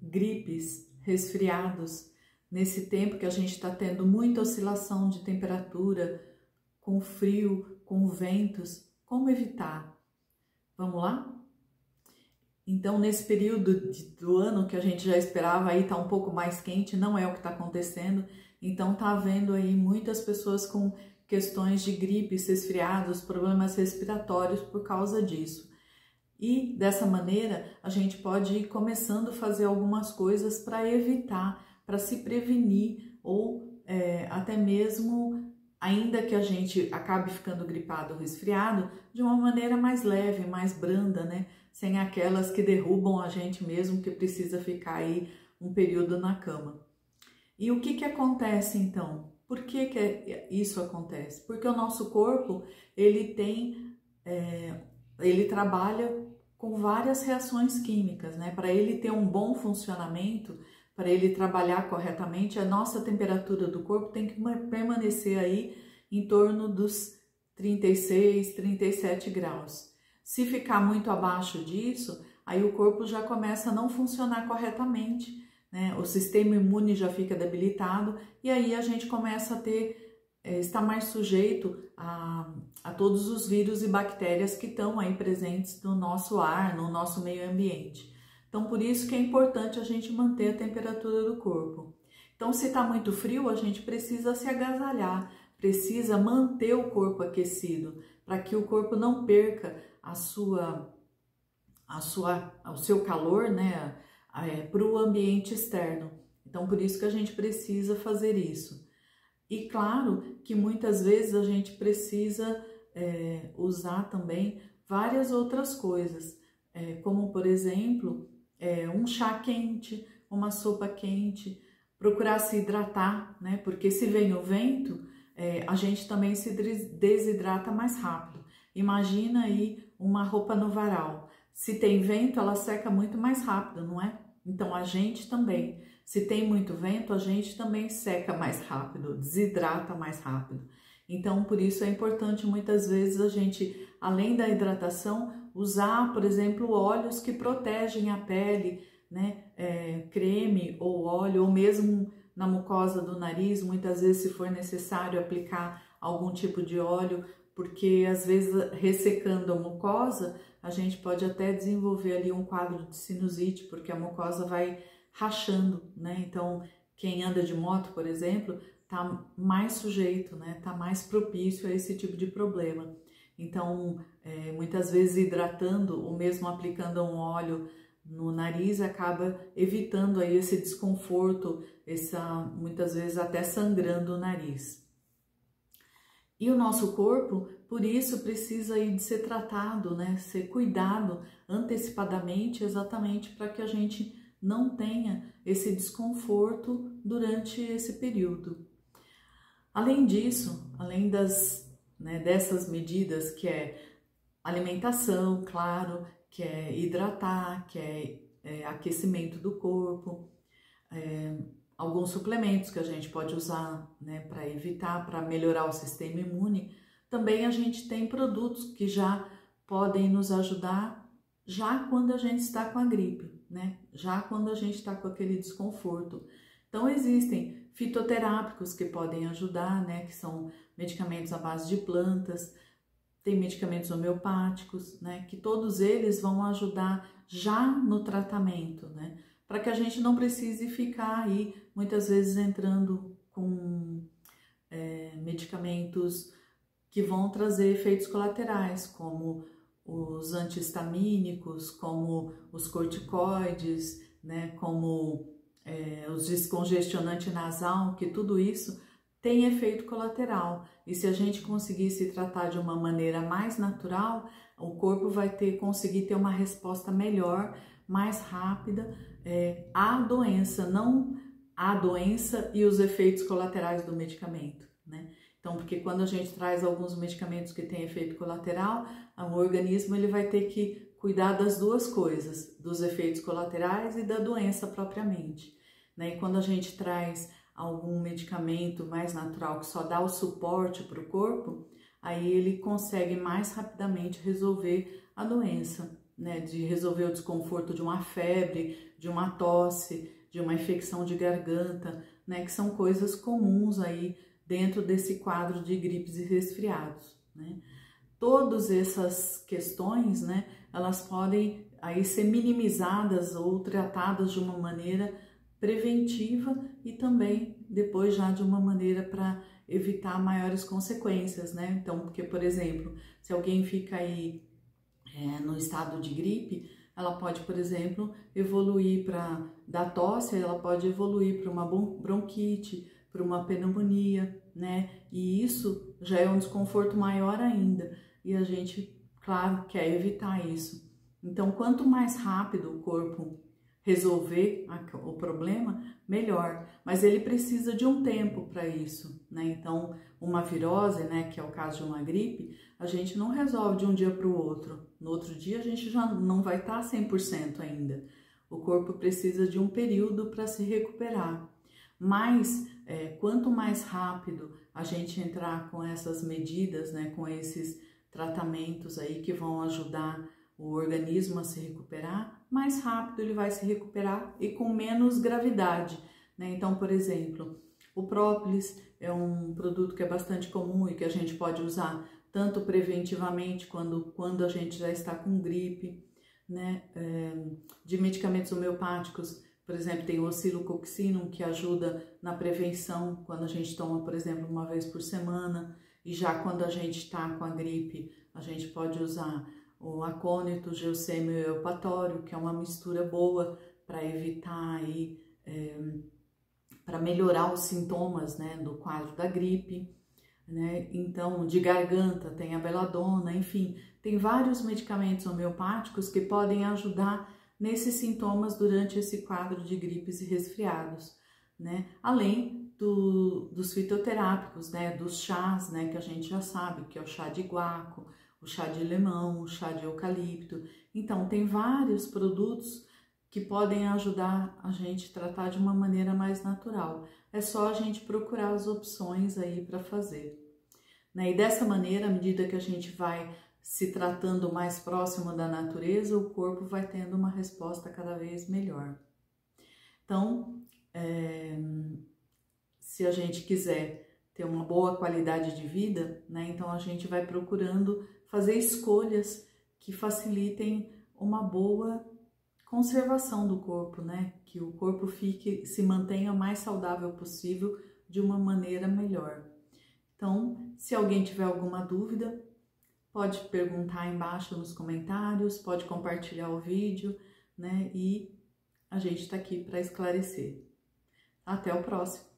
gripes, resfriados, nesse tempo que a gente está tendo muita oscilação de temperatura, com frio, com ventos, como evitar? Vamos lá? Então, nesse período do ano que a gente já esperava aí tá um pouco mais quente, não é o que está acontecendo. Então, tá havendo aí muitas pessoas com questões de gripes, resfriados, problemas respiratórios por causa disso. E dessa maneira, a gente pode ir começando a fazer algumas coisas para evitar, para se prevenir ou até mesmo, ainda que a gente acabe ficando gripado ou resfriado, de uma maneira mais leve, mais branda, né? Sem aquelas que derrubam a gente mesmo, que precisa ficar aí um período na cama. E o que acontece então? Por que isso acontece? Porque o nosso corpo, ele trabalha com várias reações químicas, né? Para ele ter um bom funcionamento, para ele trabalhar corretamente, a nossa temperatura do corpo tem que permanecer aí em torno dos 36, 37 graus. Se ficar muito abaixo disso, aí o corpo já começa a não funcionar corretamente, né? O sistema imune já fica debilitado e aí a gente começa a está mais sujeito a todos os vírus e bactérias que estão aí presentes no nosso ar, no nosso meio ambiente. Então, por isso que é importante a gente manter a temperatura do corpo. Então, se está muito frio, a gente precisa se agasalhar, precisa manter o corpo aquecido, para que o corpo não perca o seu calor, né, para o ambiente externo. Então, por isso que a gente precisa fazer isso. E claro que muitas vezes a gente precisa usar também várias outras coisas, como por exemplo, um chá quente, uma sopa quente, procurar se hidratar, né? Porque se vem o vento, a gente também se desidrata mais rápido. Imagina aí uma roupa no varal. Se tem vento, ela seca muito mais rápido, não é? Então a gente também. Se tem muito vento, a gente também seca mais rápido, desidrata mais rápido. Então, por isso é importante muitas vezes a gente, além da hidratação, usar, por exemplo, óleos que protegem a pele, né? Creme ou óleo, ou mesmo na mucosa do nariz, muitas vezes, se for necessário, aplicar algum tipo de óleo, porque às vezes ressecando a mucosa, a gente pode até desenvolver ali um quadro de sinusite, porque a mucosa vai rachando, né? Então, quem anda de moto, por exemplo, tá mais sujeito, né? Tá mais propício a esse tipo de problema. Então, muitas vezes hidratando ou mesmo aplicando um óleo no nariz acaba evitando aí esse desconforto, muitas vezes até sangrando o nariz. E o nosso corpo, por isso, precisa aí de ser tratado, né? Ser cuidado antecipadamente, exatamente para que a gente não tenha esse desconforto durante esse período. Além disso, além dessas medidas, que é alimentação, claro, que é hidratar, que é aquecimento do corpo, alguns suplementos que a gente pode usar, né, para evitar, para melhorar o sistema imune. Também a gente tem produtos que já podem nos ajudar já quando a gente está com a gripe, né? Já quando a gente está com aquele desconforto. Então existem fitoterápicos que podem ajudar, né? Que são medicamentos à base de plantas, tem medicamentos homeopáticos, né? Que todos eles vão ajudar já no tratamento, né? Para que a gente não precise ficar aí muitas vezes entrando com medicamentos que vão trazer efeitos colaterais, como os antihistamínicos, como os corticoides, né, como os descongestionantes nasal, que tudo isso tem efeito colateral. E se a gente conseguir se tratar de uma maneira mais natural, o corpo vai conseguir ter uma resposta melhor, mais rápida à doença, não à doença e os efeitos colaterais do medicamento, né? Então, porque quando a gente traz alguns medicamentos que têm efeito colateral, o organismo ele vai ter que cuidar das duas coisas, dos efeitos colaterais e da doença propriamente, né? E quando a gente traz algum medicamento mais natural que só dá o suporte para o corpo, aí ele consegue mais rapidamente resolver a doença. né, de resolver o desconforto de uma febre, de uma tosse, de uma infecção de garganta, né, que são coisas comuns aí dentro desse quadro de gripes e resfriados, né? Todas essas questões, né, elas podem aí ser minimizadas ou tratadas de uma maneira preventiva e também depois já de uma maneira para evitar maiores consequências, né? Então, porque, por exemplo, se alguém fica aí no estado de gripe, ela pode, por exemplo, evoluir da tosse, ela pode evoluir para uma bronquite, para uma pneumonia, né? E isso já é um desconforto maior ainda. E a gente, claro, quer evitar isso. Então, quanto mais rápido o corpo resolver o problema, melhor. Mas ele precisa de um tempo para isso, né? Então, uma virose, né, que é o caso de uma gripe, a gente não resolve de um dia para o outro. No outro dia a gente já não vai estar 100% ainda. O corpo precisa de um período para se recuperar. Mas quanto mais rápido a gente entrar com essas medidas, né, com esses tratamentos aí que vão ajudar o organismo a se recuperar, mais rápido ele vai se recuperar e com menos gravidade, né? Então, por exemplo, o própolis é um produto que é bastante comum e que a gente pode usar tanto preventivamente quando a gente já está com gripe, né? De medicamentos homeopáticos, por exemplo, tem o oscilococcinum, que ajuda na prevenção quando a gente toma, por exemplo, uma vez por semana, e já quando a gente está com a gripe, a gente pode usar o acônito, gelsêmio e eupatório, que é uma mistura boa para evitar aí, para melhorar os sintomas, né, do quadro da gripe, né? Então, de garganta tem a beladona, enfim, tem vários medicamentos homeopáticos que podem ajudar nesses sintomas durante esse quadro de gripes e resfriados, né? Além dos fitoterápicos, né, dos chás, né, que a gente já sabe, que é o chá de guaco, o chá de limão, o chá de eucalipto. Então, tem vários produtos que podem ajudar a gente a tratar de uma maneira mais natural. É só a gente procurar as opções aí para fazer, né? E dessa maneira, à medida que a gente vai se tratando mais próximo da natureza, o corpo vai tendo uma resposta cada vez melhor. Então, se a gente quiser ter uma boa qualidade de vida, né, então a gente vai procurando fazer escolhas que facilitem uma boa conservação do corpo, né, que o corpo se mantenha o mais saudável possível de uma maneira melhor. Então, se alguém tiver alguma dúvida, pode perguntar aí embaixo nos comentários, pode compartilhar o vídeo, né, e a gente está aqui para esclarecer. Até o próximo!